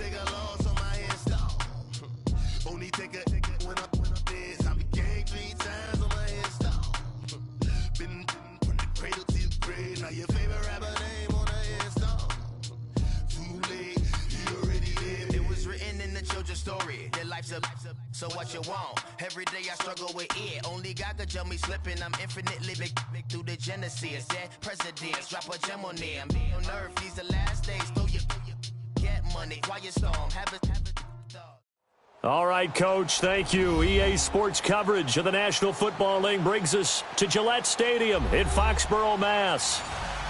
take a loss on my install. Only take a when I'm biz. I be gang 3 times on my install. Been from the cradle to the grave. Now your favorite rapper name on the install. Too late, he already lived. It was written in the children's story. Their life's a so what you want? Every day I struggle with it. Only God could tell me slipping. I'm infinitely big through the genesis. Dead presidents, drop a gem on them. On earth, these the last days. Throw your get money, quiet storm. Have it. All right, Coach, thank you. EA Sports coverage of the National Football League brings us to Gillette Stadium in Foxborough, Mass.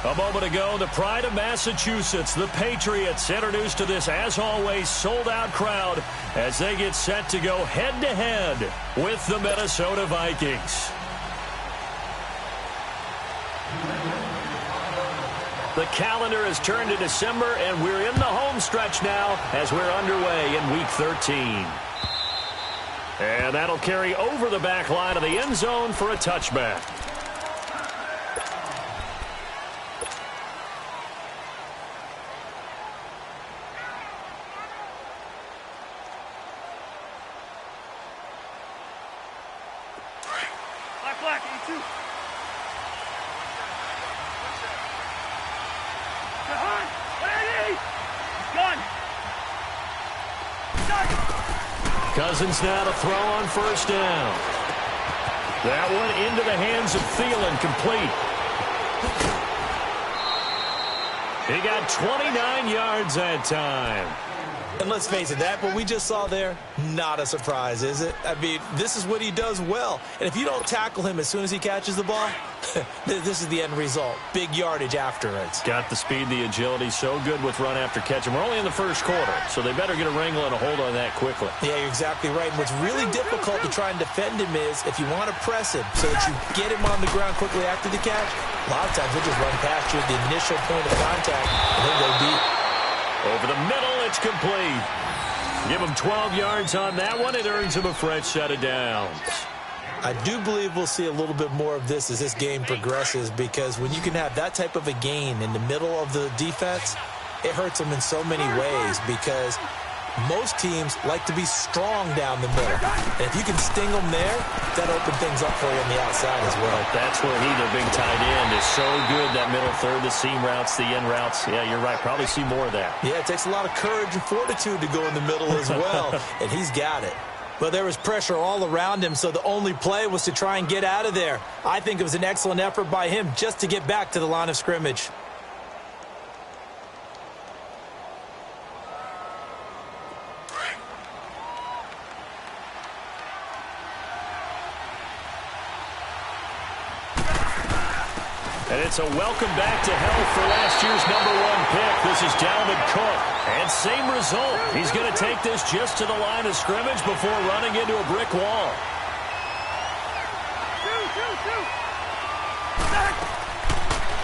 A moment ago, the pride of Massachusetts, the Patriots, introduced to this, as always, sold-out crowd as they get set to go head-to-head with the Minnesota Vikings. The calendar has turned to December, and we're in the home stretch now as we're underway in Week 13. And that'll carry over the back line of the end zone for a touchback. Black, 82. Cousins now to throw on first down. That one into the hands of Thielen, complete. He got 29 yards that time. And let's face it, that what we just saw there, not a surprise, is it? I mean, this is what he does well. And if you don't tackle him as soon as he catches the ball, this is the end result. Big yardage afterwards. Got the speed, the agility, so good with run after catch. And we're only in the first quarter, so they better get a wrangle and a hold on that quickly. Yeah, you're exactly right. And what's really difficult to try and defend him is if you want to press him so that you get him on the ground quickly after the catch, a lot of times he'll just run past you at the initial point of contact and he'll go deep. Over the middle, it's complete. Give him 12 yards on that one. It earns him a fresh set of downs. I do believe we'll see a little bit more of this as this game progresses, because when you can have that type of a gain in the middle of the defense, it hurts them in so many ways, because most teams like to be strong down the middle. And if you can sting them there, that opens things up for you on the outside as well. That's where he, the big tight end, is so good, that middle third, the seam routes, the in routes. Yeah, you're right. Probably see more of that. Yeah, it takes a lot of courage and fortitude to go in the middle as well, and he's got it. But there was pressure all around him, so the only play was to try and get out of there. I think it was an excellent effort by him just to get back to the line of scrimmage. And it's a welcome back to health for last year's #1 pick. This is Dalvin Cook. And same result. He's going to take this just to the line of scrimmage before running into a brick wall.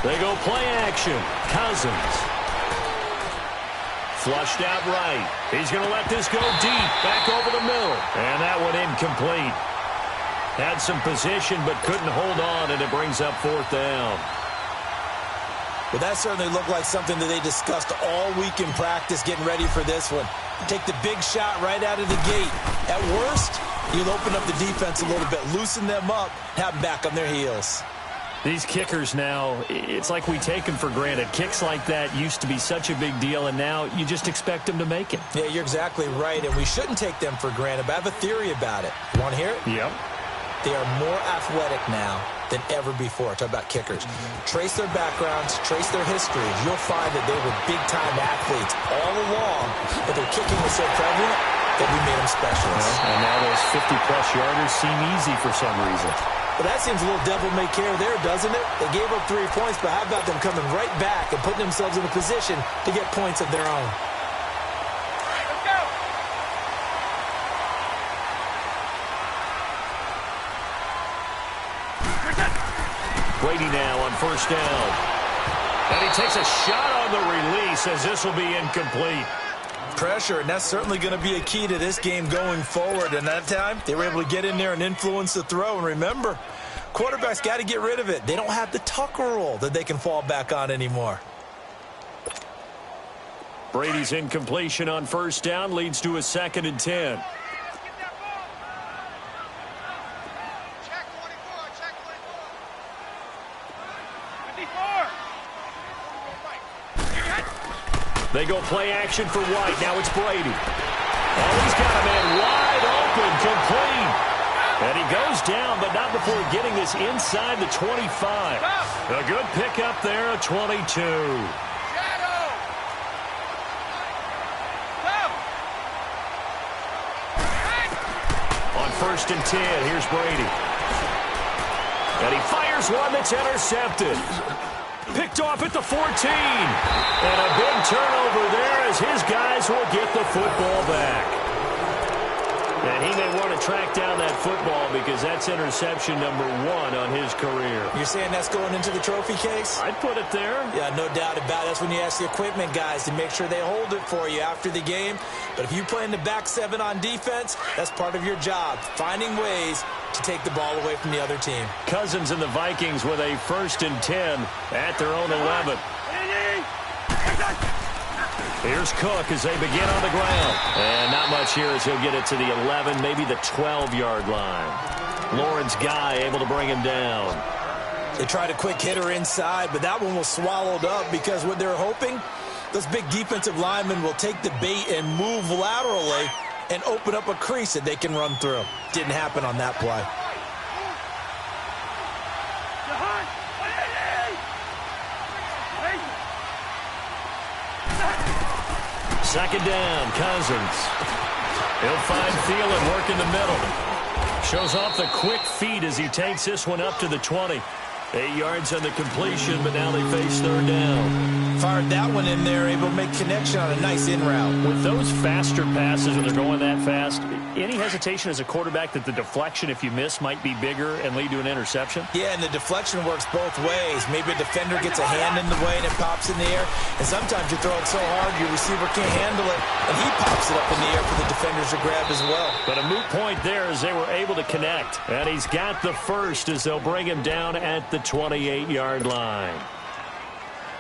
They go play action. Cousins. Flushed out right. He's going to let this go deep. Back over the middle. And that one incomplete. Had some position but couldn't hold on, and it brings up 4th down. Well, that certainly looked like something that they discussed all week in practice getting ready for this one. Take the big shot right out of the gate. At worst, you'll open up the defense a little bit, loosen them up, have them back on their heels. These kickers now, it's like we take them for granted. Kicks like that used to be such a big deal, and now you just expect them to make it. Yeah, you're exactly right, and we shouldn't take them for granted, but I have a theory about it. You want to hear it? Yep. They are more athletic now than ever before. Talk about kickers. Trace their backgrounds, trace their histories. You'll find that they were big-time athletes all along, but their kicking was so prevalent that we made them specialists. And now those 50-plus yarders seem easy for some reason. But that seems a little devil-may-care there, doesn't it? They gave up 3 points, but how about them coming right back and putting themselves in a position to get points of their own? Brady now on first down. And he takes a shot on the release as this will be incomplete. Pressure, and that's certainly going to be a key to this game going forward. And that time, they were able to get in there and influence the throw. And remember, quarterbacks got to get rid of it. They don't have the Tucker rule that they can fall back on anymore. Brady's incompletion on first down leads to a 2nd and 10. They go play action for White. Now it's Brady. Oh, he's got a man wide open, complete. And he goes down, but not before getting this inside the 25. A good pickup there, a 22. On 1st and 10, here's Brady. And he fires one that's intercepted. Picked off at the 14. And a big turnover there as his guys will get the football back. And he may want to track down that football because that's interception number 1 on his career. You're saying that's going into the trophy case? I'd put it there. Yeah, no doubt about it. That's when you ask the equipment guys to make sure they hold it for you after the game. But if you play in the back 7 on defense, that's part of your job, finding ways to take the ball away from the other team. Cousins and the Vikings with a 1st and 10 at their own 11. Here's Cook as they begin on the ground. And not much here as he'll get it to the 11, maybe the 12-yard line. Lawrence Guy able to bring him down. They tried a quick hitter inside, but that one was swallowed up because what they're hoping, those big defensive linemen will take the bait and move laterally and open up a crease that they can run through. Didn't happen on that play. Second down, Cousins. He'll find Thielen work in the middle. Shows off the quick feet as he takes this one up to the 20. 8 yards on the completion, but now they face 3rd down. Fired that one in there, able to make connection on a nice in route. With those faster passes when they're going that fast, any hesitation as a quarterback that the deflection, if you miss, might be bigger and lead to an interception? Yeah, and the deflection works both ways. Maybe a defender gets a hand in the way and it pops in the air. And sometimes you throw it so hard your receiver can't handle it, and he pops it up in the air for the defenders to grab as well. But a moot point there as they were able to connect. And he's got the first as they'll bring him down at the 28-yard line.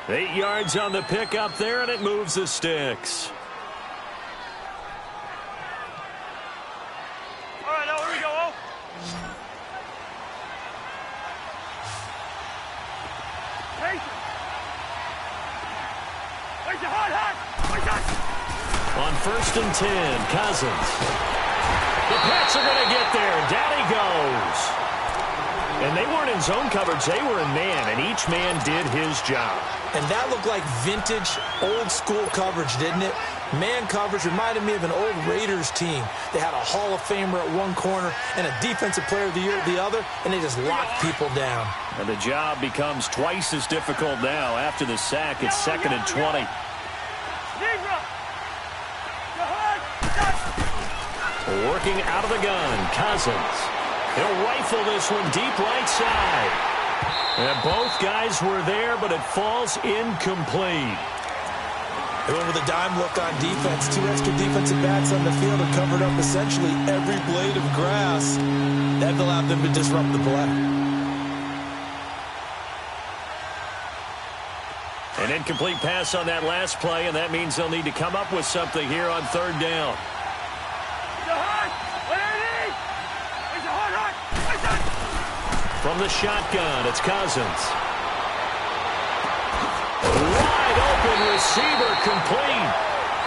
8 yards on the pickup there, and it moves the sticks. All right, now here we go. On 1st and 10, Cousins. The Pats are going to get there. Down he goes. And they weren't in zone coverage. They were in man, and each man did his job. And that looked like vintage, old-school coverage, didn't it? Man coverage reminded me of an old Raiders team. They had a Hall of Famer at one corner and a Defensive Player of the Year at the other, and they just locked people down. And the job becomes twice as difficult now. After the sack, it's 2nd and 20. Working out of the gun, Cousins. He'll rifle this one deep right side. And both guys were there, but it falls incomplete. They went with a dime look on defense. 2 extra defensive backs on the field and covered up essentially every blade of grass. That allowed them to disrupt the play. An incomplete pass on that last play, and that means they'll need to come up with something here on 3rd down. From the shotgun, it's Cousins. Wide open receiver, complete.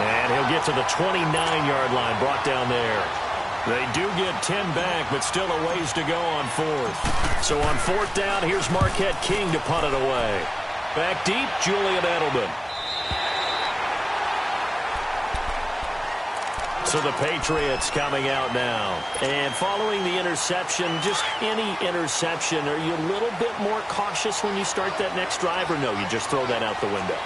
And he'll get to the 29-yard line, brought down there. They do get 10 back, but still a ways to go on 4th. So on 4th down, here's Marquette King to punt it away. Back deep, Julian Edelman. So the Patriots coming out now. And following the interception, just any interception, are you a little bit more cautious when you start that next drive, or no, you just throw that out the window?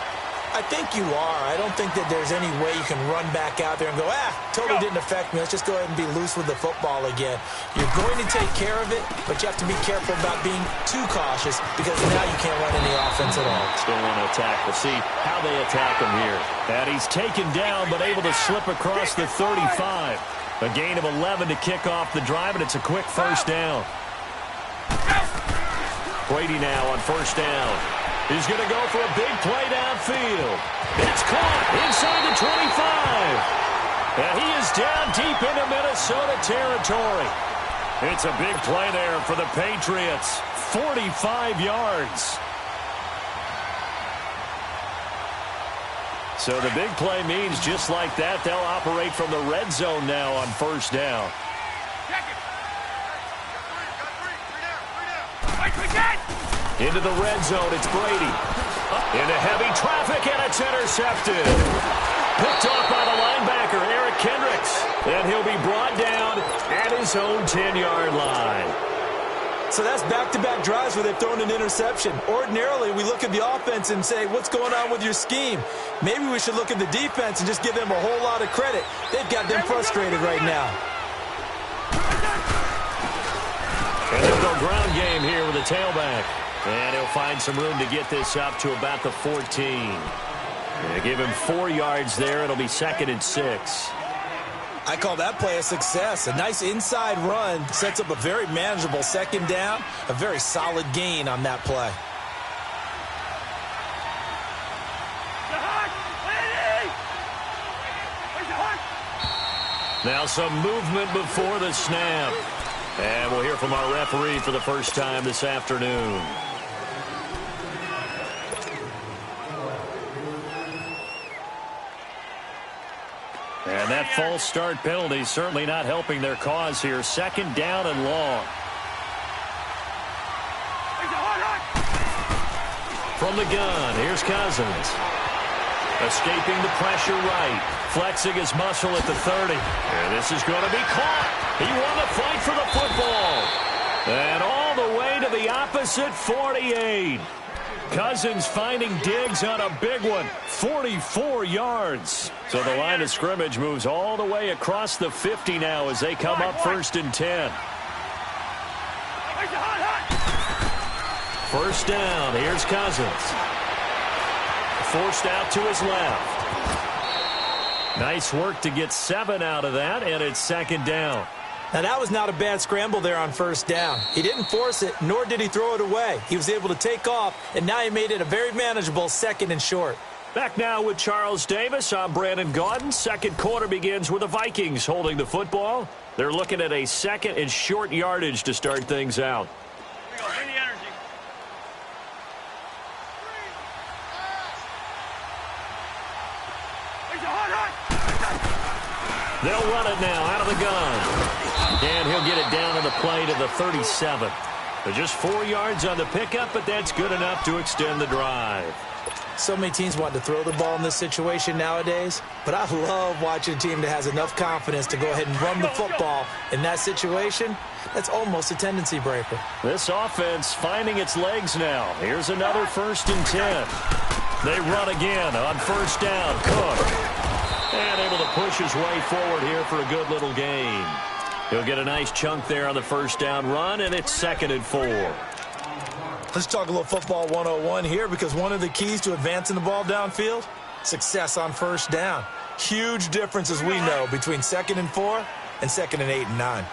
I think you are. I don't think that there's any way you can run back out there and go, totally didn't affect me. Let's just go ahead and be loose with the football again. You're going to take care of it, but you have to be careful about being too cautious because now you can't run any offense at all. Still want to attack. We'll see how they attack him here. And he's taken down, but able to slip across the 35. A gain of 11 to kick off the drive, and it's a quick 1st down. Brady now on 1st down. He's going to go for a big play downfield. It's caught inside the 25. And he is down deep into Minnesota territory. It's a big play there for the Patriots. 45 yards. So the big play means just like that, they'll operate from the red zone now on first down. Into the red zone, it's Brady. Into heavy traffic, and it's intercepted. Picked off by the linebacker, Eric Kendricks. And he'll be brought down at his own 10-yard line. So that's back-to-back drives where they've thrown an interception. Ordinarily, we look at the offense and say, what's going on with your scheme? Maybe we should look at the defense and just give them a whole lot of credit. They've got them frustrated right now. And they'll go ground game here with a tailback. And he'll find some room to get this up to about the 14. They give him 4 yards there. It'll be 2nd and 6. I call that play a success. A nice inside run sets up a very manageable 2nd down. A very solid gain on that play. Now some movement before the snap. And we'll hear from our referee for the first time this afternoon. And that false start penalty certainly not helping their cause here. 2nd down and long. From the gun, here's Cousins. Escaping the pressure right. Flexing his muscle at the 30. And this is going to be caught. He won the fight for the football. And all the way to the opposite 48. Cousins finding Diggs on a big one. 44 yards. So the line of scrimmage moves all the way across the 50 now as they come up 1st and 10. First down. Here's Cousins. Forced out to his left. Nice work to get 7 out of that, and it's 2nd down. Now, that was not a bad scramble there on first down. He didn't force it, nor did he throw it away. He was able to take off, and now he made it a very manageable 2nd and short. Back now with Charles Davis. I'm Brandon Gaudin. 2nd quarter begins with the Vikings holding the football. They're looking at a 2nd and short yardage to start things out. Bring the energy. They'll run it now out of the gun. And he'll get it down on the play to the 37. They're just 4 yards on the pickup, but that's good enough to extend the drive. So many teams want to throw the ball in this situation nowadays, but I love watching a team that has enough confidence to go ahead and run the football in that situation. That's almost a tendency breaker. This offense finding its legs now. Here's another 1st and 10. They run again on first down. Cook. And able to push his way forward here for a good little gain. He'll get a nice chunk there on the first down run, and it's 2nd and 4. Let's talk a little football 101 here, because one of the keys to advancing the ball downfield, success on first down. Huge difference, as we know, between 2nd and 4 and 2nd and 8 and 9.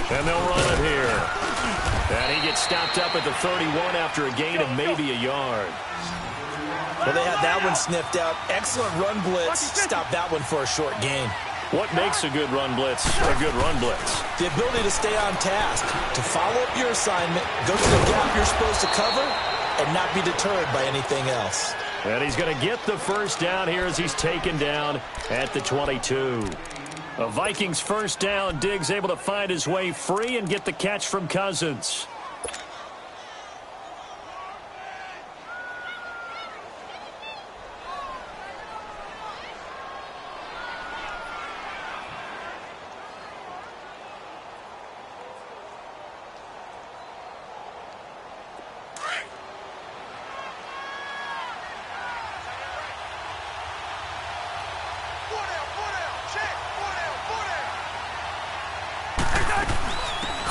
And they'll run it here. And he gets stopped up at the 31 after a gain of maybe a yard. Well, they had that one sniffed out. Excellent run blitz. Stop that one for a short gain. What makes a good run blitz a good run blitz? The ability to stay on task, to follow up your assignment, go to the gap you're supposed to cover, and not be deterred by anything else. And he's going to get the first down here as he's taken down at the 22. A Vikings first down. Diggs able to find his way free and get the catch from Cousins.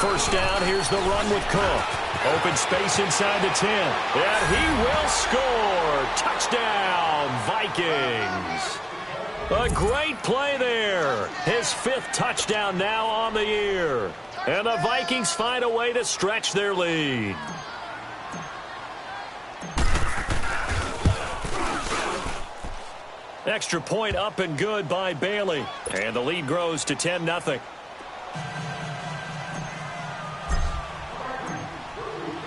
First down, here's the run with Cook. Open space inside the 10. And he will score. Touchdown, Vikings. A great play there. His 5th touchdown now on the year. And the Vikings find a way to stretch their lead. Extra point up and good by Bailey. And the lead grows to 10-0.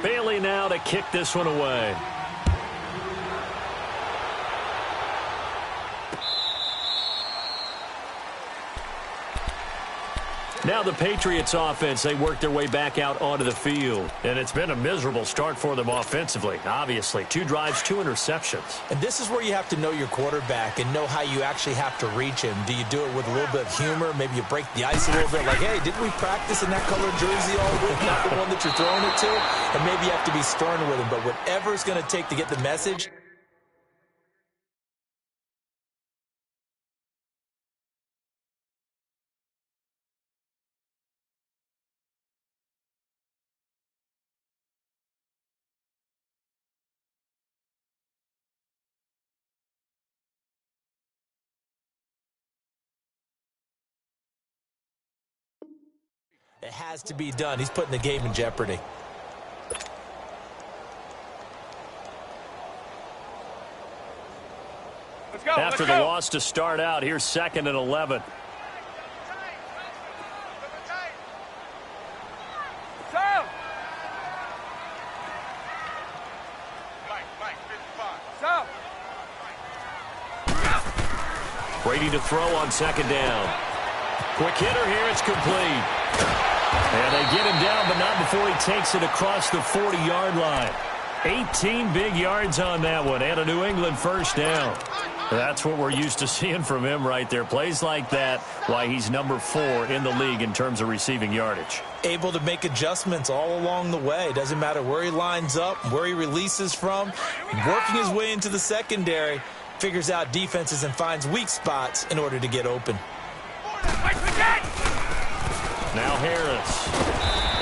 Bailey now to kick this one away. Now the Patriots offense, they work their way back out onto the field. And it's been a miserable start for them offensively. Obviously, 2 drives, 2 interceptions. And this is where you have to know your quarterback and know how you actually have to reach him. Do you do it with a little bit of humor? Maybe you break the ice a little bit. Like, hey, didn't we practice in that colored jersey all week? Not the one that you're throwing it to? And maybe you have to be stern with him. But whatever it's going to take to get the message, it has to be done. He's putting the game in jeopardy. After the loss to start out, here's 2nd and 11. Brady to throw on 2nd down. Quick hitter here, it's complete. And they get him down, but not before he takes it across the 40-yard line. 18 big yards on that one, and a New England first down. That's what we're used to seeing from him right there. Plays like that, why he's number 4 in the league in terms of receiving yardage. Able to make adjustments all along the way. Doesn't matter where he lines up, where he releases from. Working his way into the secondary, figures out defenses and finds weak spots in order to get open. Now Harris.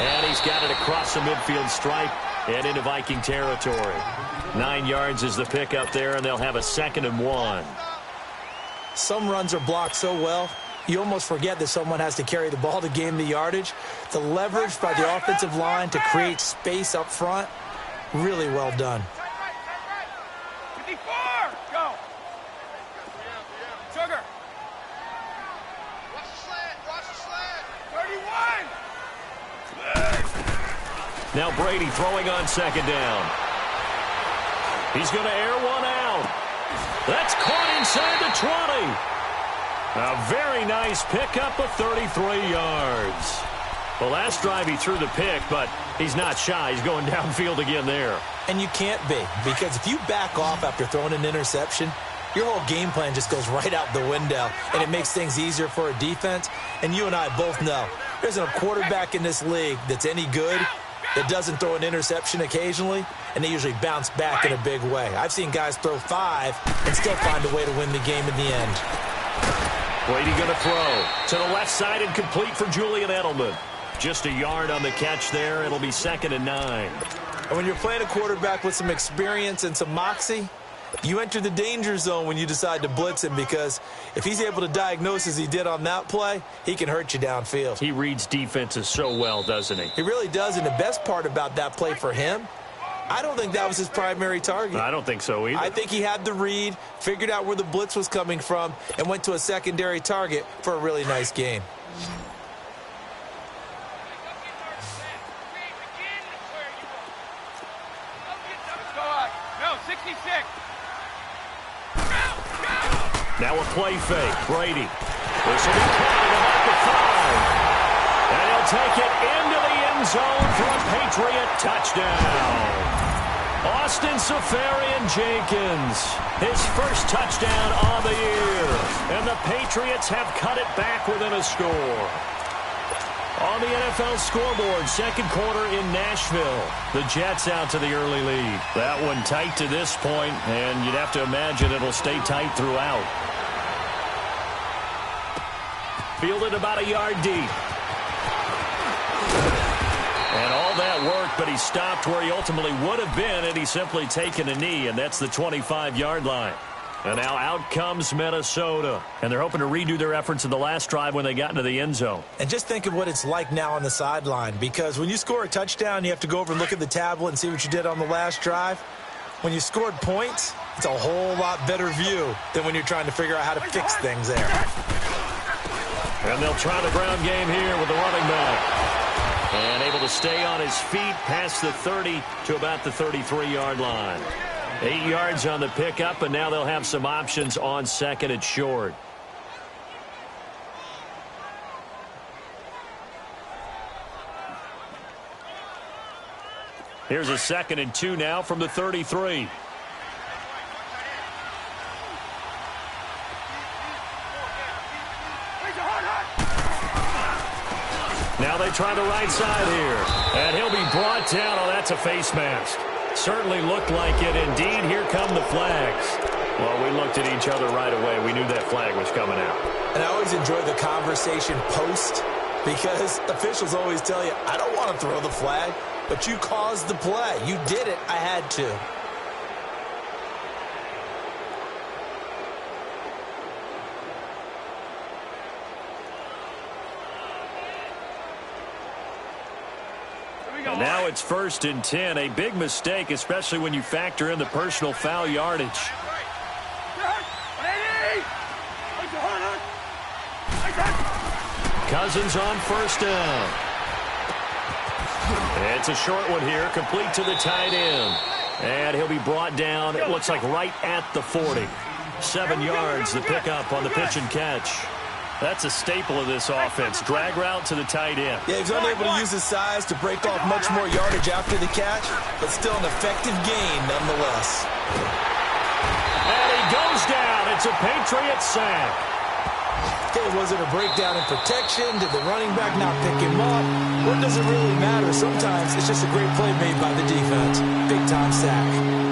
And he's got it across the midfield stripe and into Viking territory. 9 yards is the pickup there, and they'll have a 2nd and 1. Some runs are blocked so well, you almost forget that someone has to carry the ball to gain the yardage. The leverage by the offensive line to create space up front, really well done. 54, go. Sugar. Watch the slant. 31. Now Brady throwing on 2nd down. He's going to air one out. That's caught inside the 20. A very nice pickup of 33 yards. The last drive he threw the pick, but he's not shy. He's going downfield again there. And you can't be, because if you back off after throwing an interception, your whole game plan just goes right out the window, and it makes things easier for a defense. And you and I both know there's a quarterback in this league that's any good that doesn't throw an interception occasionally, and they usually bounce back in a big way. I've seen guys throw 5 and still find a way to win the game in the end. Brady going to throw to the left side and complete for Julian Edelman. Just a yard on the catch there. It'll be 2nd and 9. And when you're playing a quarterback with some experience and some moxie, you enter the danger zone when you decide to blitz him, because if he's able to diagnose as he did on that play, he can hurt you downfield. He reads defenses so well, doesn't he? He really does, and the best part about that play for him, I don't think that was his primary target. I don't think so either. I think he had the read, figured out where the blitz was coming from, and went to a secondary target for a really nice gain. No, 66. Now a play fake. Brady. This will be caught at about the 5. And he'll take it into the end zone for a Patriot touchdown. Austin Seferian-Jenkins, his first touchdown on the year. And the Patriots have cut it back within a score. On the NFL scoreboard, 2nd quarter in Nashville. The Jets out to the early lead. That one tight to this point, and you'd have to imagine it'll stay tight throughout. Fielded about a yard deep. And all that work, but he stopped where he ultimately would have been, and he's simply taken a knee, and that's the 25-yard line. And now out comes Minnesota. And they're hoping to redo their efforts in the last drive when they got into the end zone. And just think of what it's like now on the sideline, because when you score a touchdown, you have to go over and look at the tablet and see what you did on the last drive. When you scored points, it's a whole lot better view than when you're trying to figure out how to fix things there. And they'll try the ground game here with the running back. And able to stay on his feet past the 30 to about the 33-yard line. 8 yards on the pickup, and now they'll have some options on second and short. Here's a 2nd and 2 now from the 33. Now they try the right side here. And he'll be brought down. Oh, that's a face mask. Certainly looked like it. Indeed, here come the flags. Well, we looked at each other right away. We knew that flag was coming out. And I always enjoy the conversation post, because officials always tell you, I don't want to throw the flag, but you caused the play. You did it. I had to. And now it's 1st and 10. A big mistake, especially when you factor in the personal foul yardage. Cousins on 1st down. It's a short one here, complete to the tight end. And he'll be brought down, it looks like right at the 40. 7 yards, the pickup on the pitch and catch. That's a staple of this offense. Drag route to the tight end. Yeah, he's unable to use his size to break off much more yardage after the catch, but still an effective gain nonetheless. And he goes down. It's a Patriot sack. Okay, was it a breakdown in protection? Did the running back not pick him up? Or does it really matter? Sometimes it's just a great play made by the defense. Big-time sack.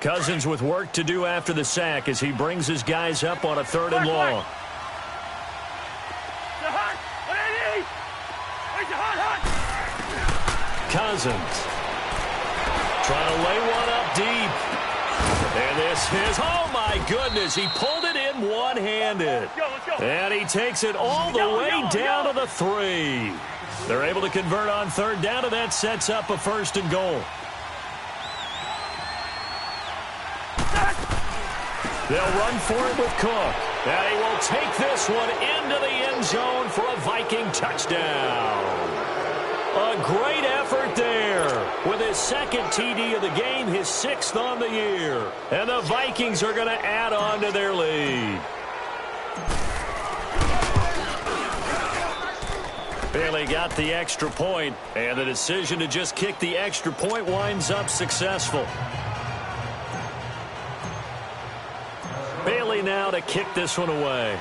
Cousins with work to do after the sack as he brings his guys up on a 3rd and long. Cousins trying to lay one up deep. And this is, oh my goodness, he pulled it in one-handed. And he takes it all the way down to the 3. They're able to convert on 3rd down, and that sets up a 1st and goal. They'll run for it with Cook. And he will take this one into the end zone for a Viking touchdown. A great effort there with his 2nd TD of the game, his 6th on the year. And the Vikings are going to add on to their lead. Bailey got the extra point, and the decision to just kick the extra point winds up successful. Bailey now to kick this one away.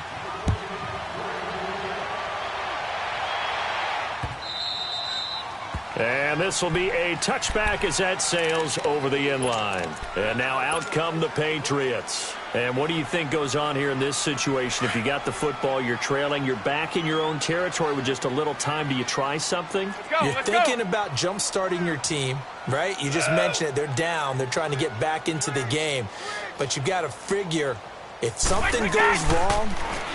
And this will be a touchback as that sails over the end line. And now out come the Patriots. And what do you think goes on here in this situation? If you got the football, you're trailing, you're back in your own territory with just a little time. Do you try something? You're thinking about jump-starting your team, right? You just mentioned it. They're down. They're trying to get back into the game. But you've got to figure, if something goes wrong,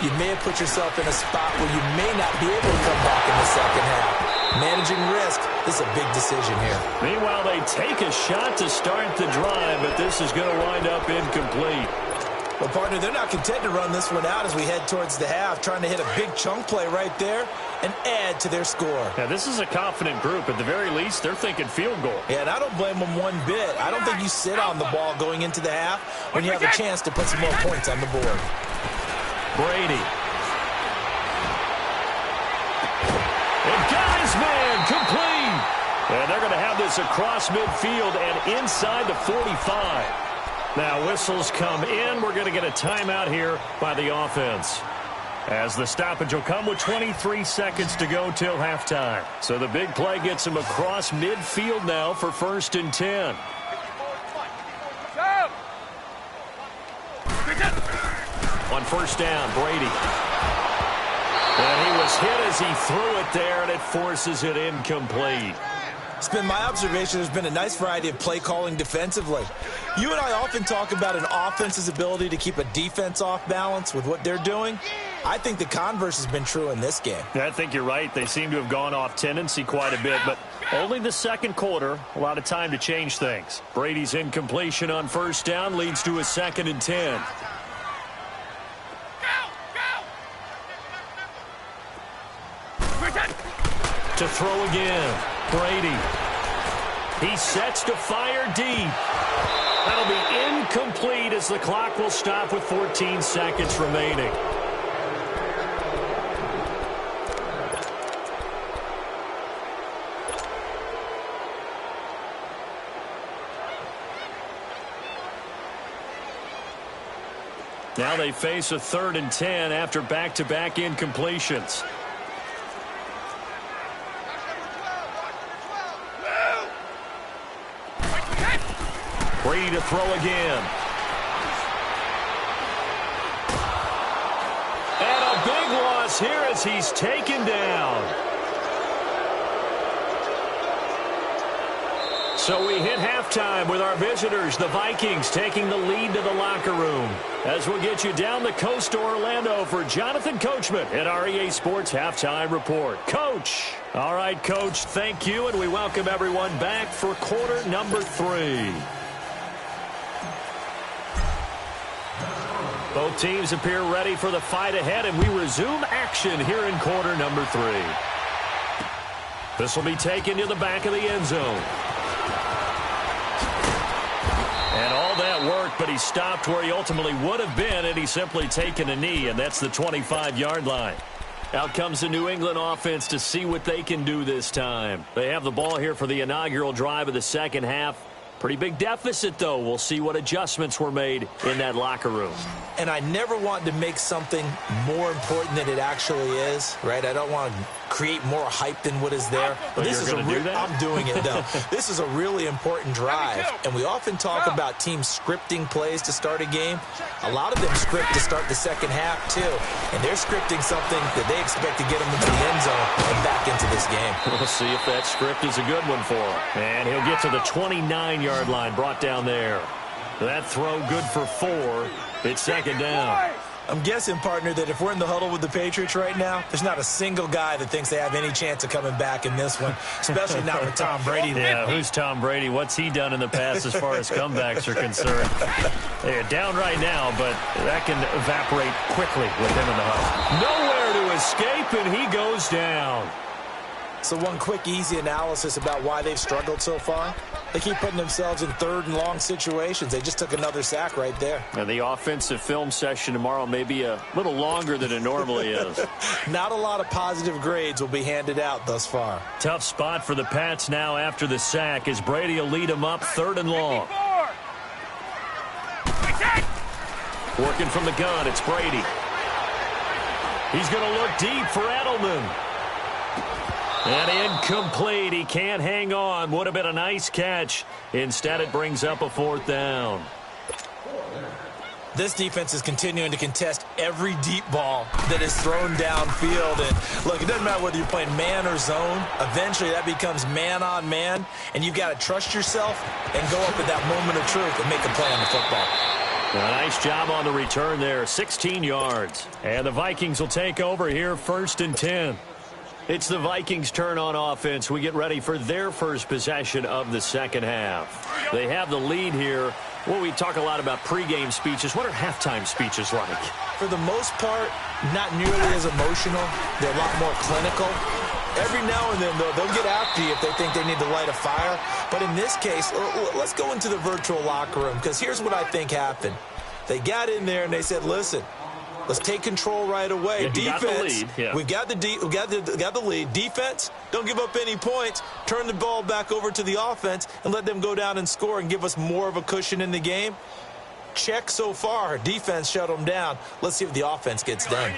you may have put yourself in a spot where you may not be able to come back in the second half. Managing risk, this is a big decision here. Meanwhile, they take a shot to start the drive, but this is going to wind up incomplete. Well, partner, they're not content to run this one out as we head towards the half, trying to hit a big chunk play right there and add to their score. Now, this is a confident group. At the very least, they're thinking field goal. Yeah, and I don't blame them one bit. I don't think you sit on the ball going into the half when you have a chance to put some more points on the board. Brady. And guys, man, complete. And they're going to have this across midfield and inside the 45. Now, whistles come in. We're going to get a timeout here by the offense. As the stoppage will come with 23 seconds to go till halftime. So the big play gets him across midfield now for 1st and 10. On 1st down, Brady. And he was hit as he threw it there, and it forces it incomplete. It's been my observation there's been a nice variety of play calling defensively. You and I often talk about an offense's ability to keep a defense off balance with what they're doing. I think the converse has been true in this game. I think you're right. They seem to have gone off tendency quite a bit, but only the second quarter, a lot of time to change things. Brady's incompletion on 1st down leads to a 2nd and 10. To throw again, Brady. He sets to fire deep. That'll be incomplete as the clock will stop with 14 seconds remaining. Now they face a 3rd and 10 after back-to-back incompletions. Brady to throw again. And a big loss here as he's taken down. So we hit halftime with our visitors, the Vikings, taking the lead to the locker room. As we'll get you down the coast to Orlando for Jonathan Coachman at our EA Sports Halftime Report. Coach. All right, Coach, thank you, and we welcome everyone back for quarter number 3. Both teams appear ready for the fight ahead, and we resume action here in quarter number 3. This will be taken to the back of the end zone. And all that worked, but he stopped where he ultimately would have been, and he's simply taken a knee, and that's the 25-yard line. Out comes the New England offense to see what they can do this time. They have the ball here for the inaugural drive of the second half. Pretty big deficit, though. We'll see what adjustments were made in that locker room. And I never want to make something more important than it actually is, right? I don't want to create more hype than what is there. But this is I'm doing it, though. This is a really important drive, and we often talk about teams scripting plays to start a game. A lot of them script to start the second half, too, and they're scripting something that they expect to get them into the end zone and back into this game. We'll see if that script is a good one for him. And he'll get to the 29-yard line, brought down there. That throw good for 4. It's second down. I'm guessing, partner, that if we're in the huddle with the Patriots right now, there's not a single guy that thinks they have any chance of coming back in this one, especially not with Tom Brady. Yeah, who's Tom Brady? What's he done in the past as far as comebacks are concerned? They're down right now, but that can evaporate quickly with him in the huddle. Nowhere to escape, and he goes down. So one quick, easy analysis about why they've struggled so far. They keep putting themselves in 3rd and long situations. They just took another sack right there. And the offensive film session tomorrow may be a little longer than it normally is. Not a lot of positive grades will be handed out thus far. Tough spot for the Pats now after the sack as Brady will lead them up 3rd and long. Working from the gun, it's Brady. He's going to look deep for Edelman. And incomplete. He can't hang on. Would have been a nice catch. Instead, it brings up a 4th down. This defense is continuing to contest every deep ball that is thrown downfield. And look, it doesn't matter whether you're playing man or zone. Eventually, that becomes man on man. And you've got to trust yourself and go up at that moment of truth and make a play on the football. A nice job on the return there. 16 yards. And the Vikings will take over here, 1st and 10. It's the Vikings' turn on offense. We get ready for their first possession of the second half. They have the lead here. Well, we talk a lot about pregame speeches. What are halftime speeches like? For the most part, not nearly as emotional. They're a lot more clinical. Every now and then, though, they'll get after you if they think they need to light a fire. But in this case, let's go into the virtual locker room, because here's what I think happened. They got in there and they said, listen, let's take control right away. Yeah, defense, we got the lead. Defense, don't give up any points. Turn the ball back over to the offense and let them go down and score and give us more of a cushion in the game. Check so far. Defense shut them down. Let's see if the offense gets done.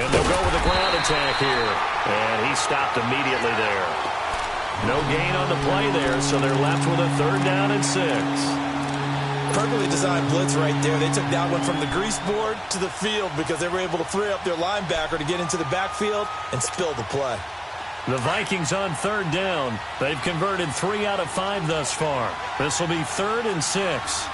And they'll go with a ground attack here. And he stopped immediately there. No gain on the play there, so they're left with a 3rd down and 6. Perfectly designed blitz right there. They took that one from the grease board to the field because they were able to free up their linebacker to get into the backfield and spill the play. The Vikings on 3rd down. They've converted 3 out of 5 thus far. This will be 3rd and 6.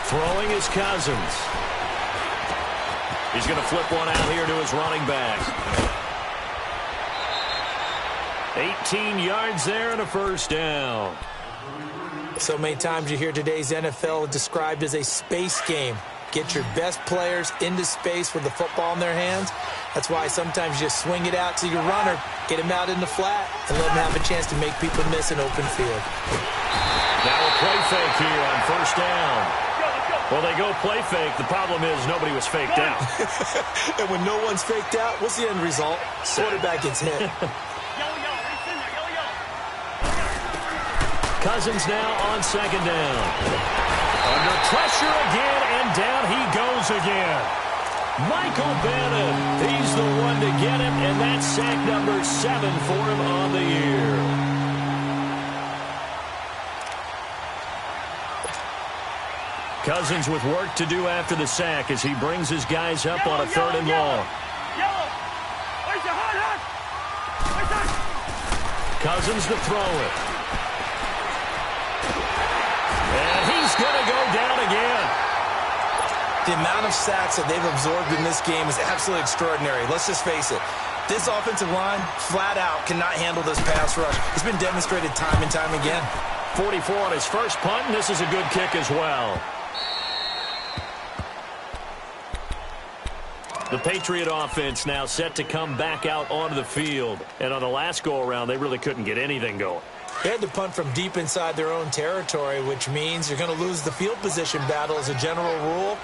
Throwing is Cousins. He's going to flip one out here to his running back. 18 yards there and a 1st down. So many times you hear today's NFL described as a space game. Get your best players into space with the football in their hands. That's why sometimes you just swing it out to your runner, get him out in the flat, and let him have a chance to make people miss an open field. Now a play fake here on 1st down. Well, they go play fake. The problem is nobody was faked out. And when no one's faked out, what's the end result? Quarterback gets hit. Cousins now on 2nd down. Under pressure again, and down he goes again. Michael Bannon, he's the one to get him, and that's sack number 7 for him on the year. Cousins with work to do after the sack as he brings his guys up on a 3rd and long. Cousins to throw it. And he's going to go down again. The amount of sacks that they've absorbed in this game is absolutely extraordinary. Let's just face it. This offensive line, flat out, cannot handle this pass rush. It's been demonstrated time and time again. 44 on his first punt, and this is a good kick as well. The Patriot offense now set to come back out onto the field. And on the last go-around, they really couldn't get anything going. They had to punt from deep inside their own territory, which means you're going to lose the field position battle as a general rule.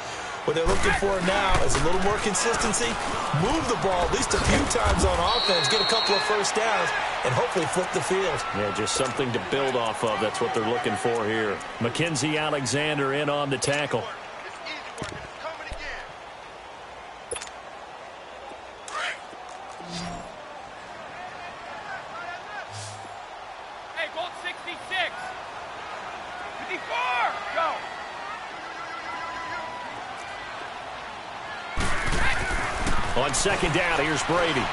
What they're looking for now is a little more consistency, move the ball at least a few times on offense, get a couple of 1st downs, and hopefully flip the field. Yeah, just something to build off of. That's what they're looking for here. Mackenzie Alexander in on the tackle. On 2nd down, here's Brady.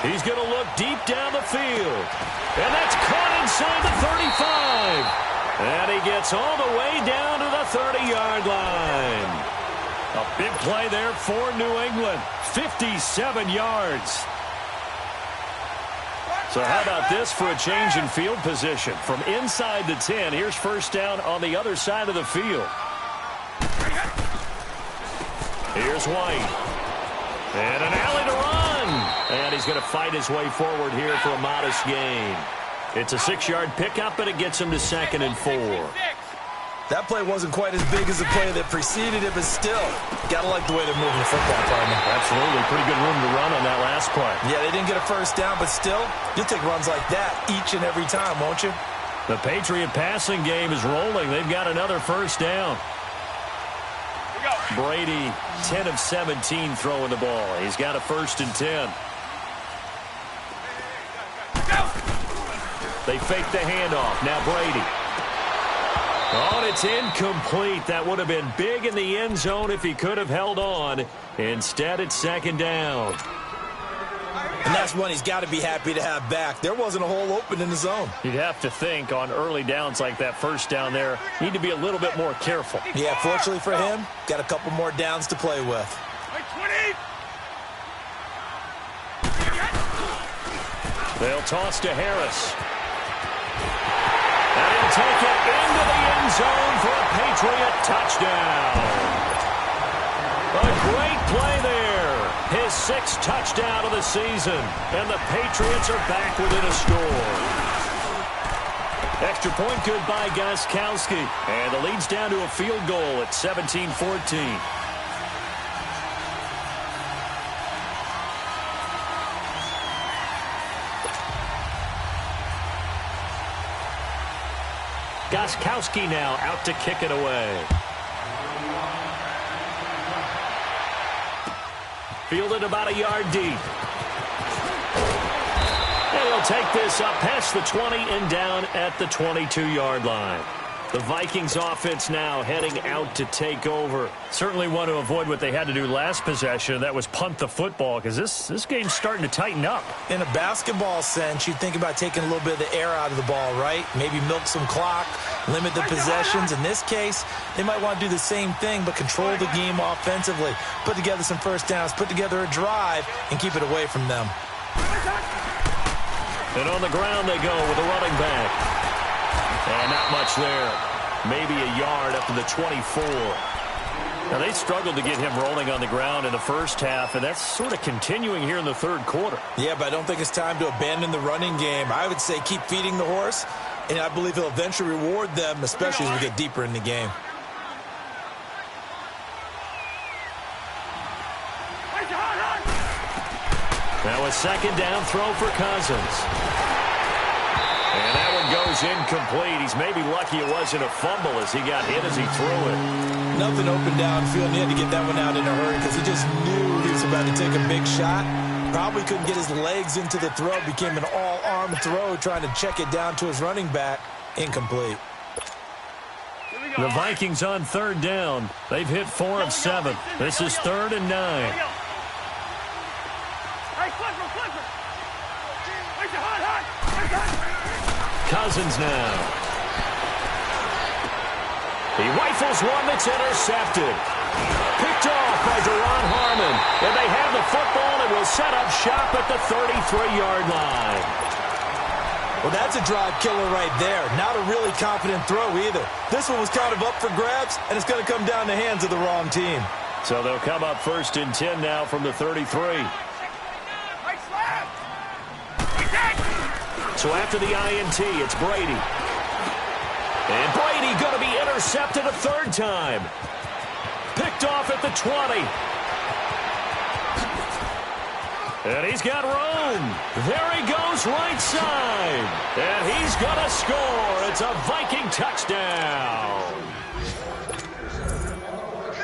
He's going to look deep down the field. And that's caught inside the 35. And he gets all the way down to the 30-yard line. A big play there for New England. 57 yards. So how about this for a change in field position? From inside the 10, here's 1st down on the other side of the field. Here's White. And an alley to run. And he's going to fight his way forward here for a modest gain. It's a 6-yard pickup, and it gets him to 2nd and 4. That play wasn't quite as big as the play that preceded it, but still, got to like the way they're moving the football, partner. Absolutely. Pretty good room to run on that last play. Yeah, they didn't get a 1st down, but still, you'll take runs like that each and every time, won't you? The Patriot passing game is rolling. They've got another 1st down. Brady, 10 of 17 throwing the ball. He's got a 1st and 10. They fake the handoff. Now Brady. Oh, and it's incomplete. That would have been big in the end zone if he could have held on. Instead, it's 2nd down. And that's one he's got to be happy to have back. There wasn't a hole open in the zone. You'd have to think on early downs like that 1st down there, need to be a little bit more careful. Yeah, fortunately for him, got a couple more downs to play with. They'll toss to Harris. And he'll take it into the end zone for a Patriot touchdown. A great play there. His 6th touchdown of the season. And the Patriots are back within a score. Extra point good by Gostkowski. And the lead's down to a field goal at 17-14. Gostkowski now out to kick it away. Fielded about a yard deep. And he'll take this up past the 20 and down at the 22-yard line. The Vikings offense now heading out to take over. Certainly want to avoid what they had to do last possession. That was punt the football, because this game's starting to tighten up. In a basketball sense, you think about taking a little bit of the air out of the ball, right? Maybe milk some clock, limit the possessions. In this case, they might want to do the same thing, but control the game offensively. Put together some first downs, put together a drive, and keep it away from them. And on the ground they go with a running back. And not much there. Maybe a yard up to the 24. Now, they struggled to get him rolling on the ground in the first half, and that's sort of continuing here in the third quarter. Yeah, but I don't think it's time to abandon the running game. I would say keep feeding the horse, and I believe he'll eventually reward them, especially as we get deeper in the game. Now a second down throw for Cousins. And that one goes incomplete. He's maybe lucky it wasn't a fumble as he got hit as he threw it. Nothing open downfield, and he had to get that one out in a hurry because he just knew he was about to take a big shot. Probably couldn't get his legs into the throw. Became an all-arm throw trying to check it down to his running back. Incomplete. The Vikings on third down. They've hit 4 of 7. This is 3rd and 9. Cousins now. He rifles one that's intercepted. Picked off by Deron Harmon. And they have the football and will set up shop at the 33-yard line. Well, that's a drive killer right there. Not a really confident throw either. This one was kind of up for grabs, and it's going to come down the hands of the wrong team. So they'll come up 1st and 10 now from the 33. So after the INT, it's Brady. And Brady going to be intercepted a 3rd time. Picked off at the 20. And he's got room. There he goes right side. And he's going to score. It's a Viking touchdown.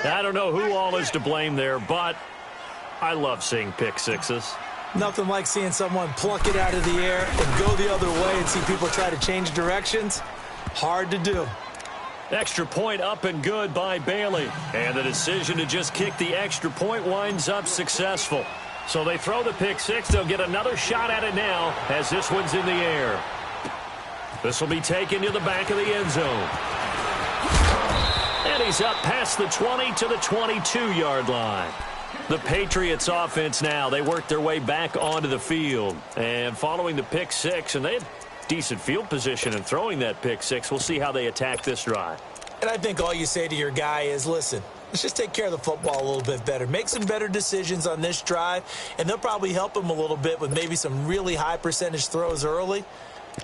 I don't know who all is to blame there, but I love seeing pick sixes. Nothing like seeing someone pluck it out of the air and go the other way and see people try to change directions. Hard to do. Extra point up and good by Bailey. And the decision to just kick the extra point winds up successful. So they throw the pick six. They'll get another shot at it now as this one's in the air. This will be taken to the back of the end zone. And he's up past the 20 to the 22-yard line. The Patriots offense now, they work their way back onto the field. And following the pick six, and they had decent field position in throwing that pick six. We'll see how they attack this drive. And I think all you say to your guy is, listen, let's just take care of the football a little bit better. Make some better decisions on this drive, and they'll probably help him a little bit with maybe some really high percentage throws early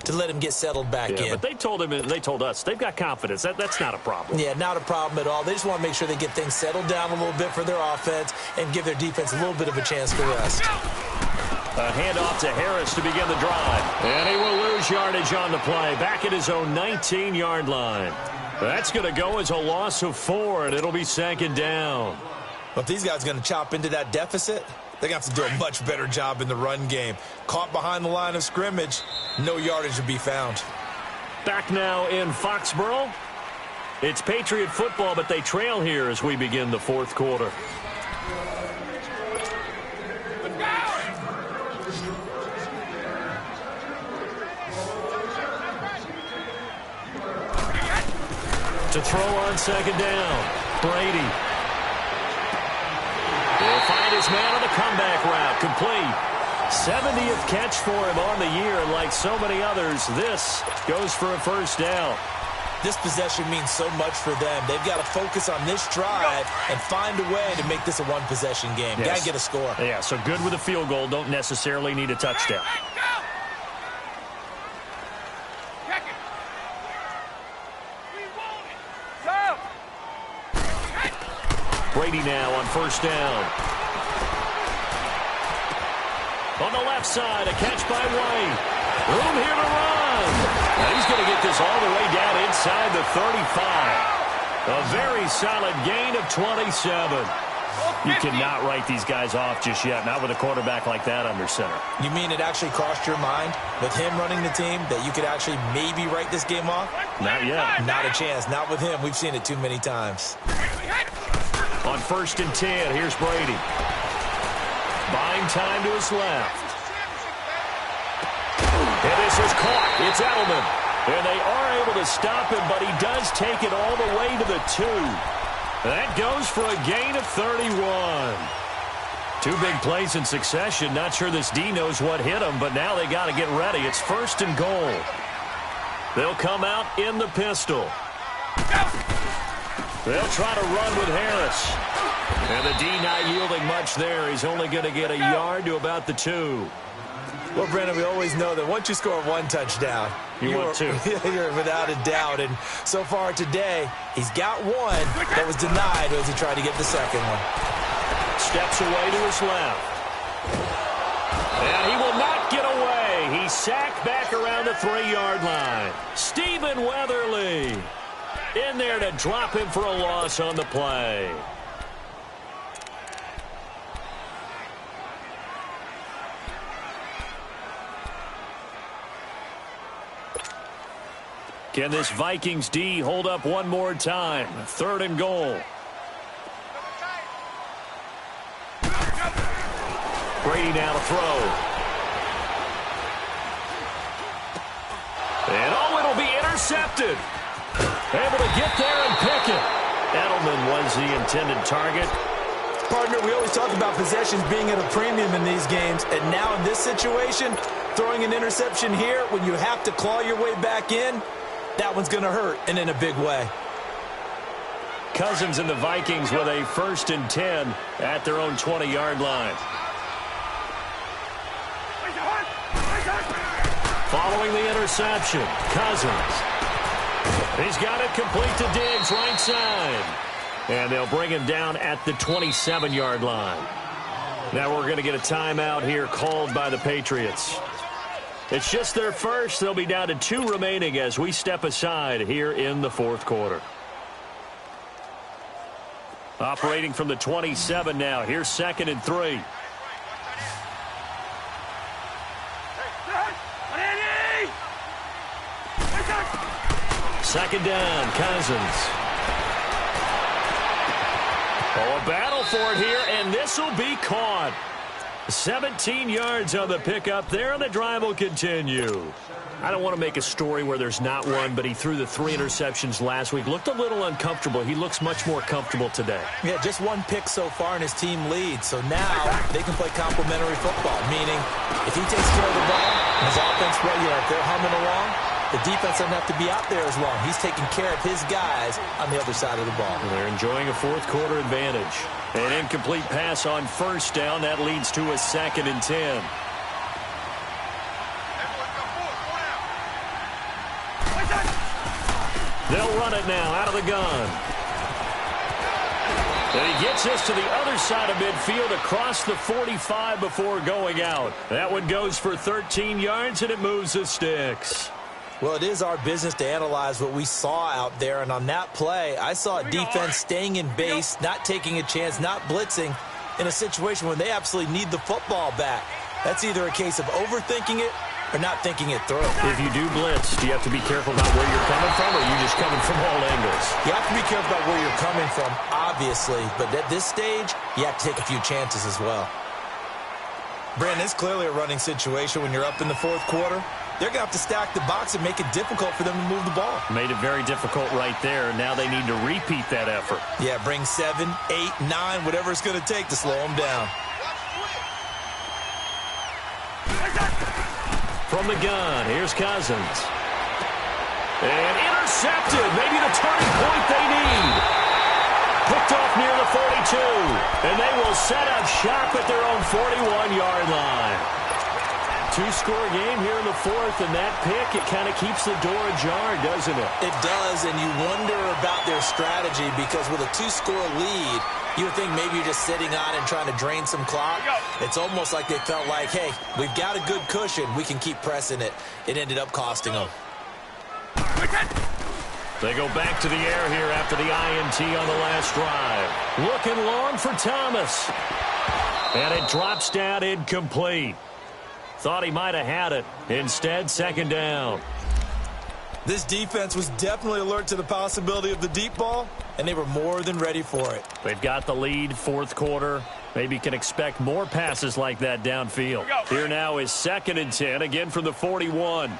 to let him get settled back in. But they told him, they told us, they've got confidence. That's not a problem. Yeah, not a problem at all. They just want to make sure they get things settled down a little bit for their offense and give their defense a little bit of a chance to rest. A handoff to Harris to begin the drive. And he will lose yardage on the play. Back at his own 19-yard line. That's going to go as a loss of 4, and it'll be 2nd down. But if these guys are going to chop into that deficit, they're going to have to do a much better job in the run game. Caught behind the line of scrimmage, no yardage to be found. Back now in Foxborough. It's Patriot football, but they trail here as we begin the 4th quarter. To throw on 2nd down, Brady. He'll find his man on the comeback route, complete. 70th catch for him on the year, and like so many others, this goes for a 1st down. This possession means so much for them. They've got to focus on this drive and find a way to make this a one-possession game. Yes. Got to get a score. Yeah, so good with a field goal. Don't necessarily need a touchdown. Brady now on 1st down. On the left side, a catch by White. Room here to run. Now he's going to get this all the way down inside the 35. A very solid gain of 27. You cannot write these guys off just yet, not with a quarterback like that under center. You mean it actually crossed your mind with him running the team that you could actually maybe write this game off? Not yet. Not a chance. Not with him. We've seen it too many times. On 1st and 10, here's Brady. Buying time to his left. And this is caught. It's Edelman. And they are able to stop him, but he does take it all the way to the 2. That goes for a gain of 31. 2 big plays in succession. Not sure this D knows what hit him, but now they got to get ready. It's 1st and goal. They'll come out in the pistol. They'll try to run with Harris. And the D not yielding much there. He's only going to get a yard to about the 2. Well, Brandon, we always know that once you score 1 touchdown, you're 2. You're without a doubt. And so far today, he's got 1 that was denied as he tried to get the second one. Steps away to his left. And he will not get away. He's sacked back around the 3-yard line. Stephen Weatherly in there to drop him for a loss on the play. Can this Vikings D hold up one more time? 3rd and goal. Brady now to throw. And it'll be intercepted. Able to get there and pick it. Edelman was the intended target. Partner, we always talk about possessions being at a premium in these games, and now in this situation, throwing an interception here when you have to claw your way back in, that one's going to hurt, and in a big way. Cousins and the Vikings with a 1st and 10 at their own 20-yard line. Following the interception, Cousins. He's got it complete to Diggs, right side. And they'll bring him down at the 27-yard line. Now we're going to get a timeout here called by the Patriots. It's just their first. They'll be down to 2 remaining as we step aside here in the 4th quarter. Operating from the 27 now. Here's 2nd and 3. Second down, Cousins. Oh, a battle for it here, and this will be caught. 17 yards on the pickup there, and the drive will continue. I don't want to make a story where there's not one, but he threw the 3 interceptions last week. Looked a little uncomfortable. He looks much more comfortable today. Yeah, just 1 pick so far, and his team leads. So now they can play complementary football, meaning if he takes care of the ball, and his offense, if they're humming along, the defense doesn't have to be out there as long. He's taking care of his guys on the other side of the ball. And they're enjoying a 4th quarter advantage. An incomplete pass on 1st down. That leads to a 2nd and 10. They'll run it now out of the gun. And he gets this to the other side of midfield across the 45 before going out. That one goes for 13 yards, and it moves the sticks. Well, it is our business to analyze what we saw out there, and on that play, I saw a defense staying in base, not taking a chance, not blitzing in a situation where they absolutely need the football back. That's either a case of overthinking it or not thinking it through. If you do blitz, do you have to be careful about where you're coming from, or are you just coming from all angles? You have to be careful about where you're coming from, obviously, but at this stage, you have to take a few chances as well. Brandon, it's clearly a running situation when you're up in the 4th quarter. They're going to have to stack the box and make it difficult for them to move the ball. Made it very difficult right there. Now they need to repeat that effort. Yeah, bring 7, 8, 9, whatever it's going to take to slow them down. From the gun, here's Cousins. And intercepted. Maybe the turning point they need. Picked off near the 42. And they will set up shop at their own 41-yard line. two-score game here in the fourth, and that pick, it kind of keeps the door ajar, doesn't it? It does, and you wonder about their strategy because with a two-score lead, you would think maybe you're just sitting on and trying to drain some clock. It's almost like they felt like, hey, we've got a good cushion. We can keep pressing it. It ended up costing them. They go back to the air here after the INT on the last drive. Looking long for Thomas. And it drops down incomplete. Thought he might have had it. Instead, second down. This defense was definitely alert to the possibility of the deep ball, and they were more than ready for it. They've got the lead, fourth quarter. Maybe can expect more passes like that downfield. Here now is 2nd and 10, again from the 41.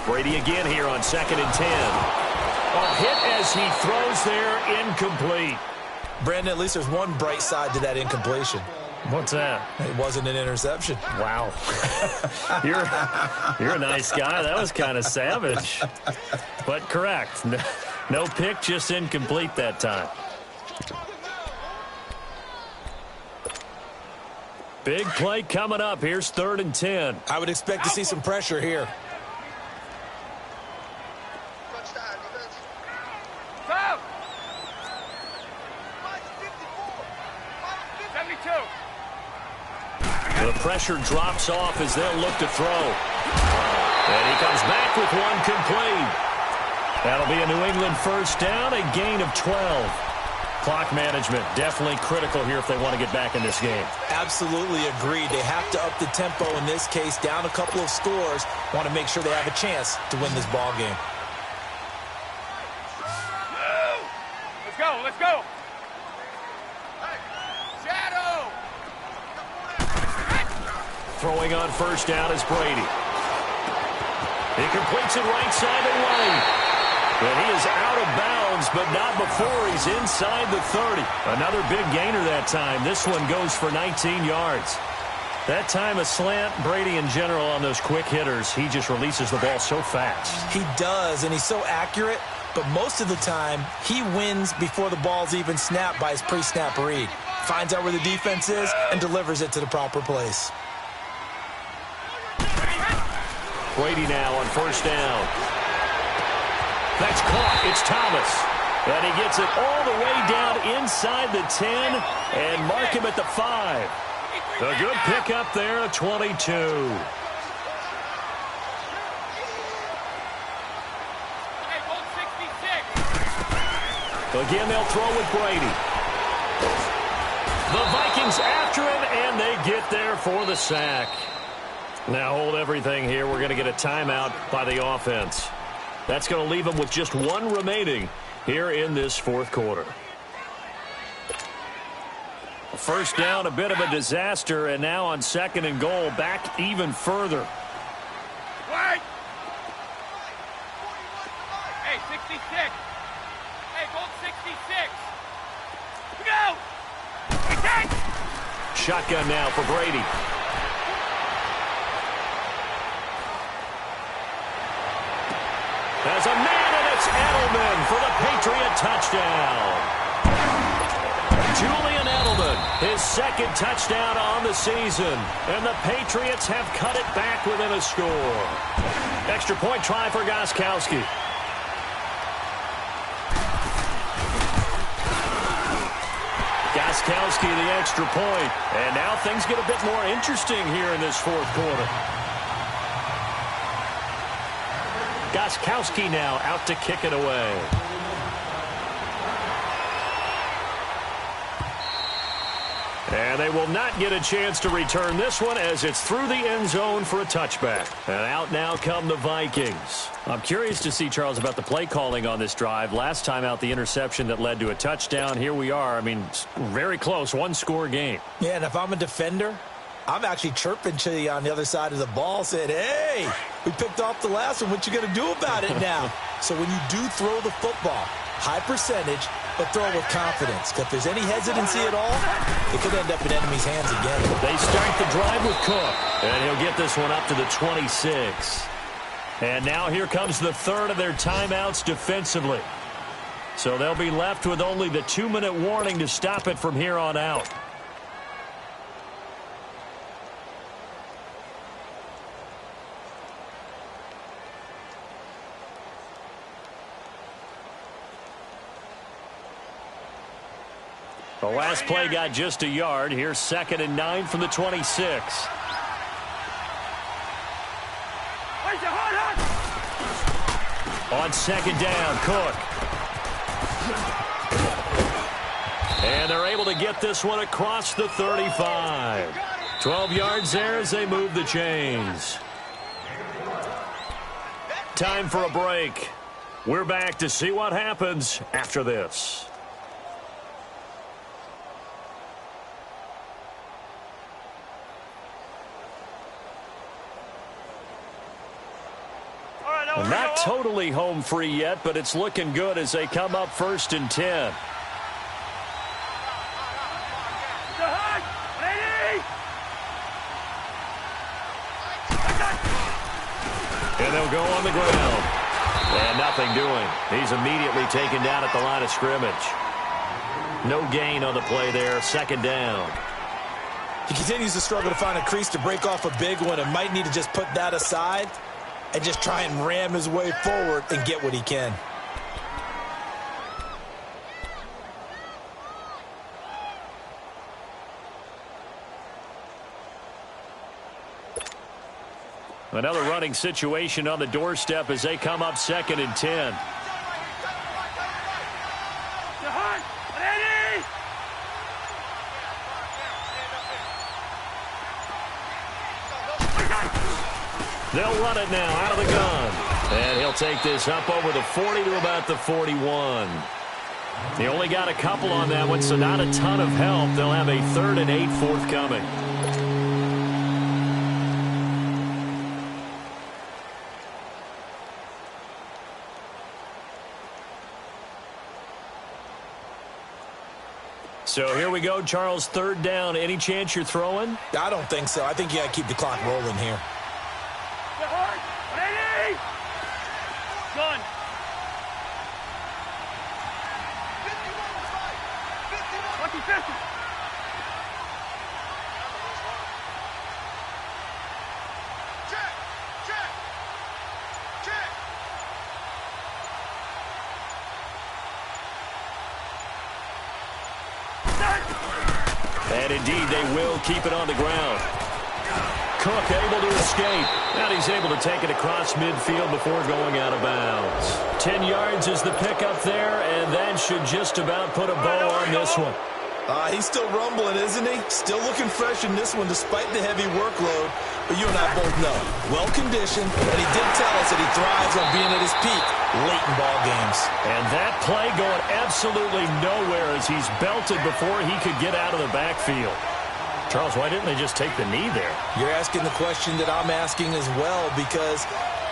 Brady again here on 2nd and 10. A hit as he throws there, incomplete. Brandon, at least there's one bright side to that incompletion. What's that? It wasn't an interception. Wow. You're a nice guy. That was kind of savage. But correct. No pick, just incomplete that time. Big play coming up. Here's 3rd and 10. I would expect to see some pressure here. The pressure drops off as they'll look to throw. And he comes back with one complete. That'll be a New England first down, a gain of 12. Clock management definitely critical here if they want to get back in this game. Absolutely agreed. They have to up the tempo in this case, down a couple of scores. Want to make sure they have a chance to win this ball game. Let's go, let's go. Shadow. Throwing on first down is Brady. He completes it right side of the lane. And he is out of bounds, but not before he's inside the 30. Another big gainer that time. This one goes for 19 yards. That time a slant. Brady in general on those quick hitters, he just releases the ball so fast. He does, and he's so accurate, but most of the time he wins before the ball's even snapped by his pre-snap read. Finds out where the defense is and delivers it to the proper place. Brady now on first down. That's caught. It's Thomas. And he gets it all the way down inside the 10 and mark him at the 5. A good pickup there, a 22. Again, they'll throw with Brady. The Vikings after him, and they get there for the sack. Now hold everything here. We're going to get a timeout by the offense. That's going to leave them with just one remaining here in this fourth quarter. First down, a bit of a disaster, and now on 2nd and goal, back even further. Wait! Hey, 66. Hey, goal 66. Go! Okay. Shotgun now for Brady. There's a man, and it's Edelman for the Patriot touchdown. Julian Edelman, his 2nd touchdown on the season. And the Patriots have cut it back within a score. Extra point try for Gostkowski. Gostkowski the extra point. And now things get a bit more interesting here in this fourth quarter. Gostkowski now out to kick it away. And they will not get a chance to return this one as it's through the end zone for a touchback. And out now come the Vikings. I'm curious to see, Charles, about the play calling on this drive. Last time out, the interception that led to a touchdown. Here we are. I mean, very close, one-score game. Yeah, and if I'm a defender, I'm actually chirping to you on the other side of the ball, saying, hey, we picked off the last one. What you going to do about it now? So when you do throw the football, high percentage, but throw it with confidence. If there's any hesitancy at all, it could end up in enemy's hands again. They start the drive with Cook, and he'll get this one up to the 26. And now here comes the third of their timeouts defensively. So they'll be left with only the 2-minute warning to stop it from here on out. The last play got just a yard. Here's 2nd and 9 from the 26. On 2nd down, Cook. And they're able to get this one across the 35. 12 yards there as they move the chains. Time for a break. We're back to see what happens after this. Not totally home free yet, but it's looking good as they come up 1st and 10. And they'll go on the ground. And nothing doing. He's immediately taken down at the line of scrimmage. No gain on the play there. 2nd down. He continues to struggle to find a crease to break off a big one and might need to just put that aside and just try and ram his way forward and get what he can. Another running situation on the doorstep as they come up 2nd and 10. They'll run it now out of the gun. And he'll take this up over the 40 to about the 41. They only got a couple on that one, so not a ton of help. They'll have a 3rd and 8 forthcoming. So here we go, Charles, 3rd down. Any chance you're throwing? I don't think so. I think you got to keep the clock rolling here. Gun. And indeed, they will keep it on the ground. Cook able to escape. Now he's able to take it across midfield before going out of bounds. 10 yards is the pickup there, and that should just about put a bow on this one. He's still rumbling, isn't he? Still looking fresh in this one despite the heavy workload. But you and I both know, well-conditioned, and he did tell us that he thrives on being at his peak late in ball games. And that play going absolutely nowhere as he's belted before he could get out of the backfield. Charles, why didn't they just take the knee there? You're asking the question that I'm asking as well, because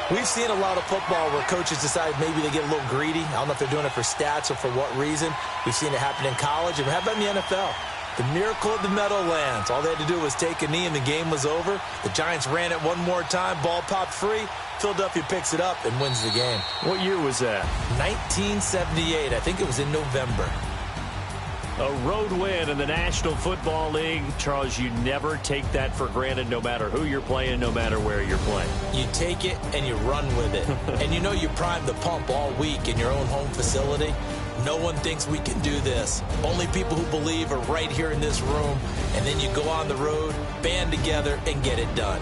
we've seen a lot of football where coaches decide maybe they get a little greedy. I don't know if they're doing it for stats or for what reason. We've seen it happen in college, and how about in the NFL? The miracle of the Meadowlands. All they had to do was take a knee, and the game was over. The Giants ran it one more time. Ball popped free. Philadelphia picks it up and wins the game. What year was that? 1978. I think it was in November. A road win in the National Football League. Charles, you never take that for granted no matter who you're playing, no matter where you're playing. You take it and you run with it. And you know you primed the pump all week in your own home facility. No one thinks we can do this. Only people who believe are right here in this room. And then you go on the road, band together, and get it done.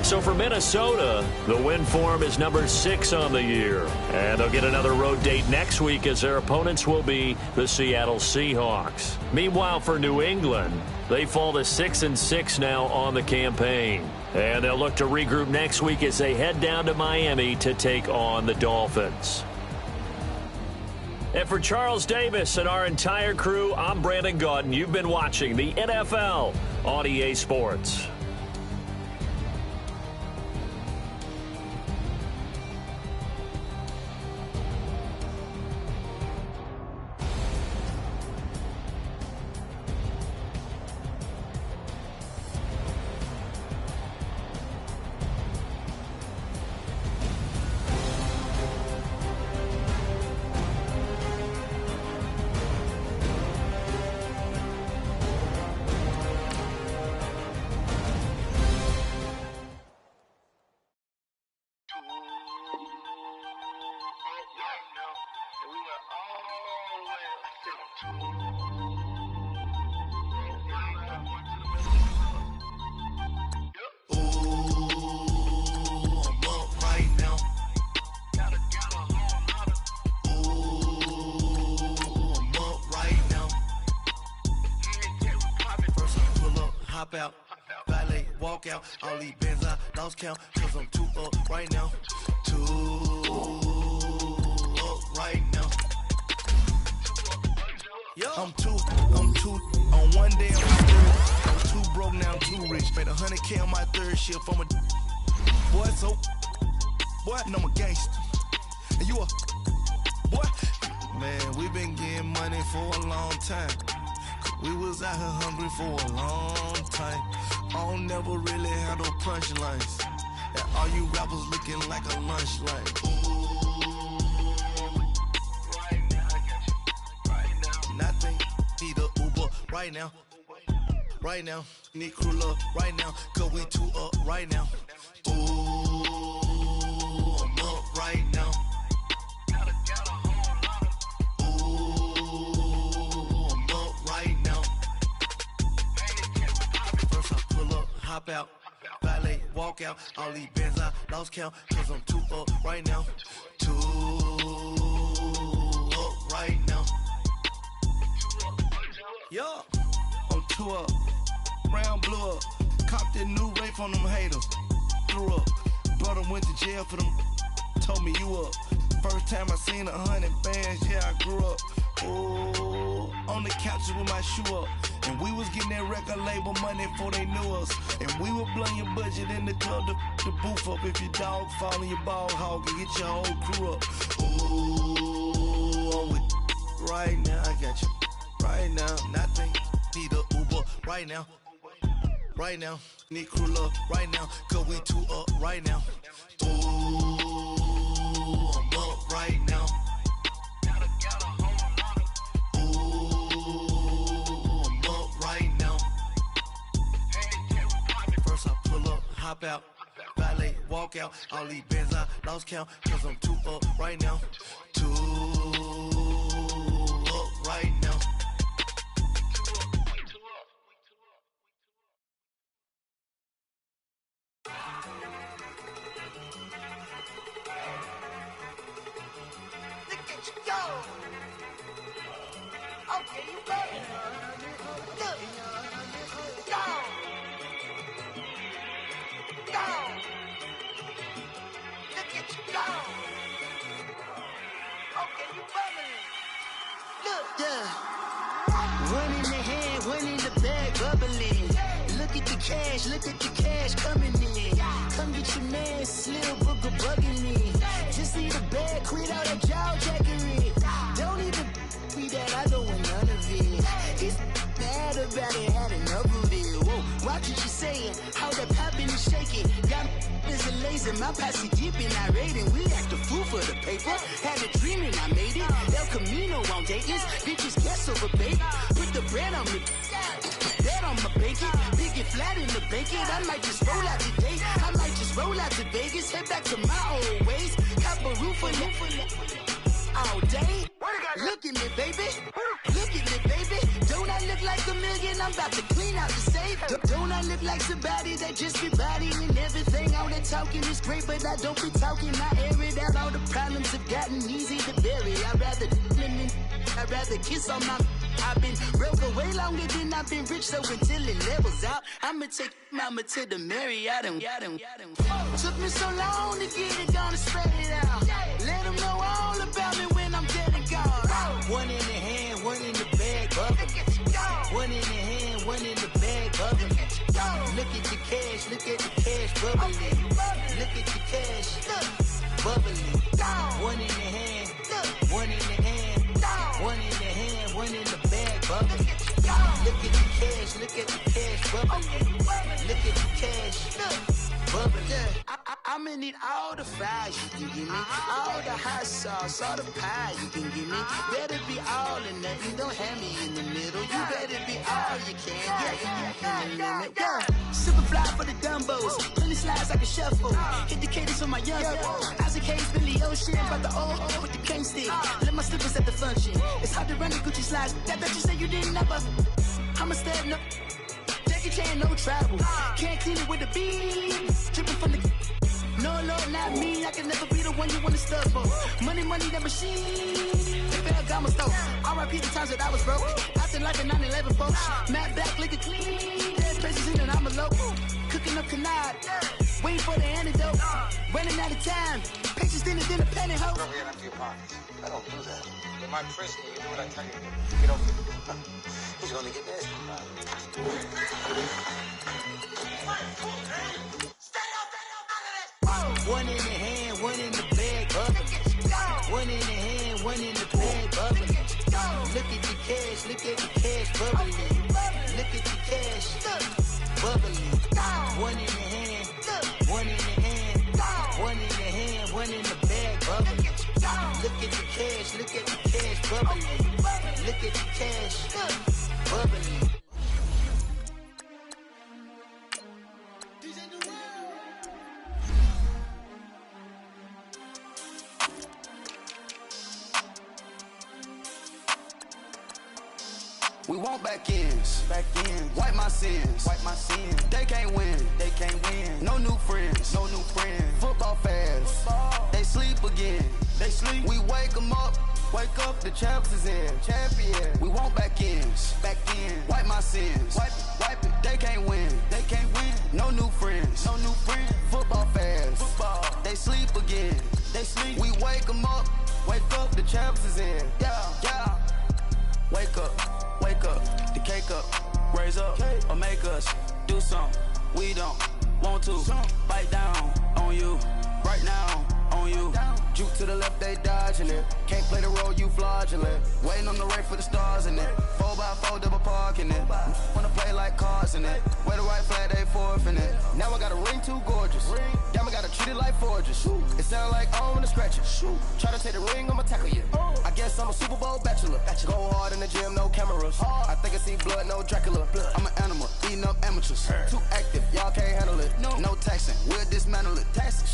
So for Minnesota, the win form is number 6 on the year. And they'll get another road date next week as their opponents will be the Seattle Seahawks. Meanwhile, for New England, they fall to 6-6 now on the campaign. And they'll look to regroup next week as they head down to Miami to take on the Dolphins. And for Charles Davis and our entire crew, I'm Brandon Gaudin. You've been watching the NFL on EA Sports. Hop out, valet, walk out. All these bands I lost count, cause I'm too up right now. Too up right now. I'm too on one day I'm too broke now, too rich. Made 100K on my third shift. I'm a boy, so boy, and I'm a gangster. And you a boy. Man, we been getting money for a long time. We was out here hungry for a long time. I don't never really have no punchlines. And all you rappers looking like a lunch line. Right now, I got you. Right now. Nothing. Need a Uber right now. Right now. Need crew love right now. Cause we too up right now. Ooh, I'm up right now. Hop out, valet, walk out. All these bands I lost count, cause I'm too up right now. Too up right now. Yo, I'm too up. Round blew up. Copped that new rape on them haters. Threw up. Brother went to jail for them. Told me you up. First time I seen 100 bands, yeah, I grew up. Ooh, on the couches with my shoe up. And we was getting that record label money before they knew us. And we were blowing your budget in the club to the booth up. If your dog fall in your ball hog and get your whole crew up. Ooh, I'm with right now, I got you. Right now, nothing. Need a Uber right now. Right now, need crew love right now. Cause we too up right now. Ooh, I'm up right now. Hop out, valet, walk out. All these bands I lost count, cause I'm too up right now. Too up right now. Look at you go. Okay, you ready? Look. Go. Go. Look at you go. Okay, you bubbling. Look. Yeah. One in the hand, one in the bag, bubbling. Look at the cash coming in. Come get your man, Slim Booger bugging me. Just need a bag, quit all that jaw jackery. Don't even be that, I don't want none of it. It's bad about it, had enough of it. Whoa, watch what you saying, how that poppin' and shaking. Got is a laser, my posse deep and I raiding. We act a fool for the paper, had a dream and I made it. El Camino on Dayton's, bitches guess over bait. Put the bread on me, that on my bacon. Big it flat in the bacon, I might just roll out today. I might just roll out to Vegas, head back to my old ways. Cop a roof for all day. Look at me, baby. Look at me, baby. Don't I look like a million? I'm about to clean out the safe. Don't I look like somebody that just be bodying everything? All that talking is great, but I don't be talking. I air it out. All the problems have gotten easy to bury. I'd rather kiss on my. I've been broke way longer than I've been rich, so until it levels out, I'ma take mama to the Marriott and took me so long to get it, gonna spread it out. Let them know all about me when I'm dead and gone. One in the hand, one in the bag, bubbling. One in the hand, one in the bag, bubbling. Look at the cash, bubbling. Look at the cash, bubbling. One in the hand, one in the hand, one in the hand, one in the bag, bubbling. Look at the cash, bubbling. Look at the cash, bubbling. I'ma need all the fries you can give me, all the hot sauce, all the pie you can give me. Better be all or nothing, don't have me in the middle. You better be all you can, yeah. Super fly for the Dumbos, plenty slides like a shuffle. Hit the cadence for my young Isaac Hayes, Billy Ocean, but the old with the king stick. Let my slippers at the function. It's hard to run the Gucci slides. That bet you say you didn't never. I'ma stand up. Jackie Chan, no travel. Can't clean it with a beat. Dripping from the. No, Lord, not me. I can never be the one you wanna stub for. Money, that machine. The Ferragamo stove. R.I.P. the times that I was broke. Acting like a 9/11 folks. Matt back, liquor clean. Dead places in and I'm a local. Cooking up canard. Waiting for the antidote. Running out of time. Pictures thinner than a penny hoe. Don't get into your pockets. I don't do that. In my prison, you do what I tell you to do. You don't do it. Who's gonna get this? One in the hand, one in the bag, bubbling. One in the hand, one in the bag, bubbling. Look at the cash, bubbling. Look at the cash, bubbling. One in the hand, one in the hand, one in the hand, one in the bag, bubbling. Look at the cash, bubbling. Look at the cash, bubbling. We want back ends, wipe my sins, They can't win, No new friends, Football fans, they sleep again, We wake 'em up, the champs is in, champion. We want back ends, wipe my sins, wipe it. They can't win, No new friends, Football fans, they sleep again, We wake 'em up, the champs is in, yeah. Wake up, the cake up, raise up, or make us do something we don't want to. Bite down on you, right now on you. Juke to the left, they dodging it. Can't play the role, you fraudulent. Waiting on the race for the stars in it. 4x4 double parking it. Wanna play like cars in it. Wear the right flag, they forfeit it. Now I got a ring too gorgeous. Damn, I gotta treat it like forges. It sound like I'm gonna scratch it. Try to take the ring, I'ma tackle you. I guess I'm a Super Bowl bachelor. Go hard in the gym, no cameras. I think I see blood, no Dracula. I'm an animal, eating up amateurs. Too active, y'all can't handle it. No taxing, we'll dismantle it.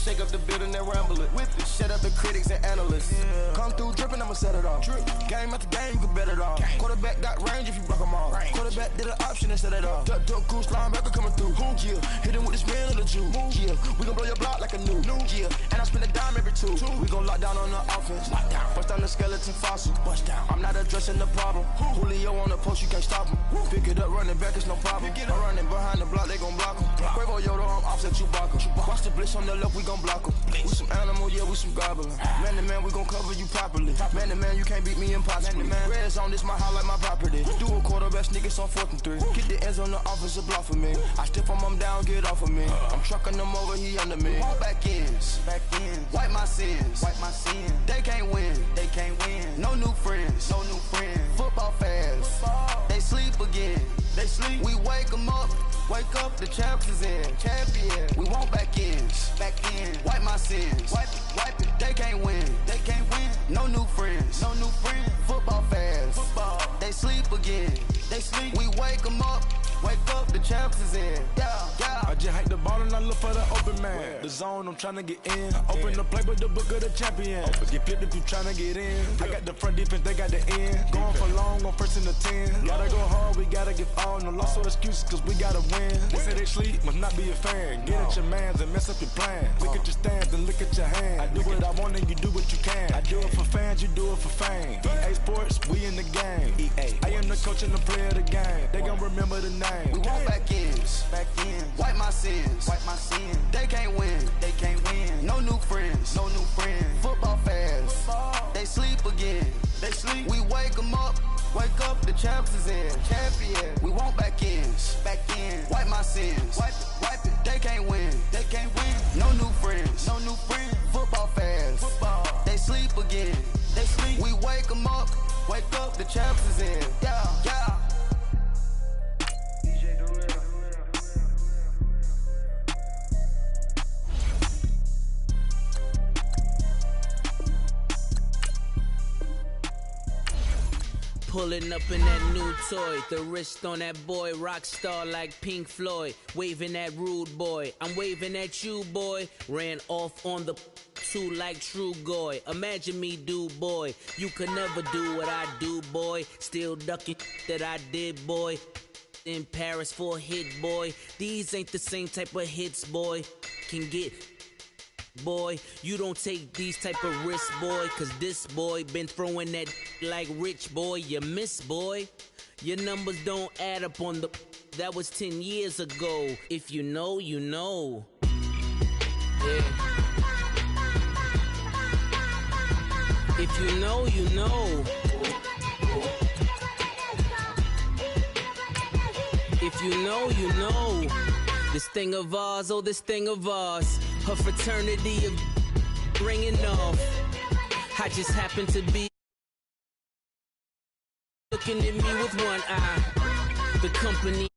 Shake up the building and ramble it. Whip it, shut up the critics and analysts. Come through dripping, I'ma set it off. Game after game, you can bet it off. Quarterback got range if you block them off. Quarterback did an option and set it off. Duck goose linebacker coming through. Yeah, hit him with the spin of the Jew. Yeah, we gon' blow your block like a new. Yeah, and I spend a dime every two. We gon' lock down on the offense. Bust down the skeleton fossil. I'm not addressing the problem. Julio on the post, you can't stop him. Pick it up, running back, it's no problem. I'm running behind the block, they gon' block him. Quavo Yoda, I'm offset Chewbacca. Watch the blitz on the left, we gon' block him. We some animal, yeah, we some goblin. Man to man, we gon' cover you properly. Man to man, you can't beat me impossibly. Red zone, this my house like my property. Do a quarterback sneakers on 4th and 3. Get the ends on the offensive block for me. I step on him down, get off of me. I'm trucking him over, he under me. Back ends, wipe my sins, They can't win, No new friends, Football fans, they sleep again, We wake 'em up, the champs is in, champion. We want back ends, wipe my sins, wipe it. They can't win, No new friends, Football fans, they sleep again, We wake 'em up, the champs is in, yeah. I just hike the ball and I look for the open man. The zone, I'm tryna get in. Open the play with the book of the champion. Get flipped if you tryna get in. I got the front defense, they got the end. Going for long on 1st and the 10. Gotta go hard, we gotta give all. No loss or excuses, cause we gotta win. They say they sleep, must not be a fan. Get at your mans and mess up your plans. Look at your stands and look at your hands. I do what I want and you do what you can. I do it for fans, you do it for fame. EA Sports, we in the game. I am the coach and the player of the game. They gon' remember the name. We want back ends, wipe my sins, They can't win, No new friends, Football fans, they sleep again, We wake 'em up, the champs is in, champion. We want back ends, wipe my sins, wipe it. They can't win, No new friends, Football fans, they sleep again, We wake 'em up, the champs is in, yeah. Pulling up in that new toy, the wrist on that boy, rock star like Pink Floyd, waving at rude boy, I'm waving at you boy, ran off on the too like True Goy. Imagine me, dude, boy. You could never do what I do, boy. Still ducking that I did, boy. In Paris for a hit, boy. These ain't the same type of hits, boy. Can get, boy. You don't take these type of risks, boy. Cause this boy been throwing that like Rich, boy. You miss, boy. Your numbers don't add up on the... That was 10 years ago. If you know, you know. Yeah. If you know, you know. If you know, you know. This thing of ours, oh, this thing of ours. Her fraternity of ringing off. I just happen to be looking at me with one eye. The company